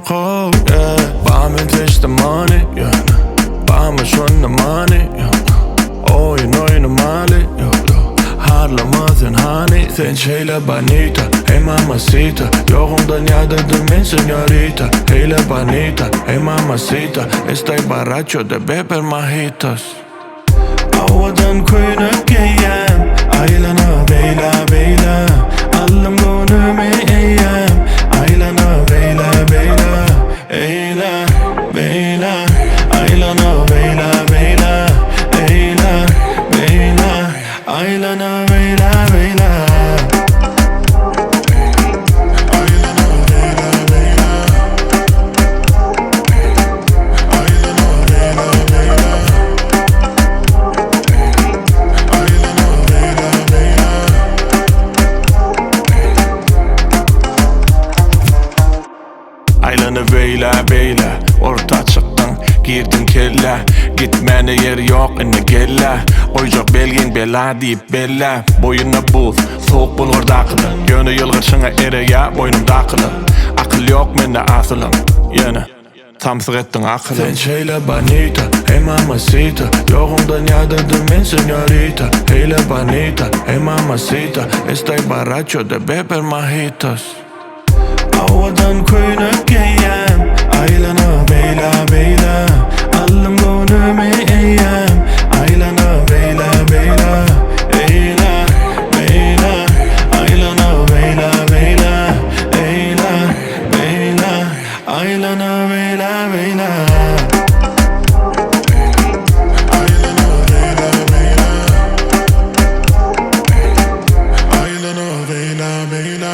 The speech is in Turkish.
mocco, yeah. Bamy testimony, yeah. Bamy şonda money, yeah. Oýnamaly, yeah. Harlama hany, sen şeyle bonita, hey mamacita. Yoğundan yadırdım ben señorita. Şeyle bonita, hey mamacita. Estoy borracho de beber mojitos. Owadan köýnek geýýäm, Aýlanyp Eýlä-Beýlä. Aldyň göwnümi eýýäm, Aýlanyp Eýlä-Beýlä. Eyla-Beyla, Aýlanyp Eýlä-Beýlä. Eyla-Beyla, Aýlanyp Eýlä-Beýlä. Aýlanyp Eýlä-Beýlä, orta çıktın, girdin kelle. Gitmene yer yok indi gelle. Oýjak belgiň bela diýip bella. Boyuna buz, soğuk bolgar dakyly. Yöne ýylgyrşyňa ereýä, boynum dakyly. Akyl yok mende asylym, Yöne tamsyk etdiň akyly. Sen şeyle bonita, hey mamacita. Yoğundan yadırdım ben señorita. Şeyle bonita, hey mamacita. Estoy borracho de beber mojitos. Owadan köýnek geýýäm, Aýlanyp Eýlä-Beýlä. Aldyň göwnümi eýýäm, Aýlanyp Eýlä-Beýlä. Eyla-Beyla, Aýlanyp Eýlä-Beýlä. Eyla-Beyla, Aýlanyp Eýlä-Beýlä. Aýlanyp Eýlä-Beýlä.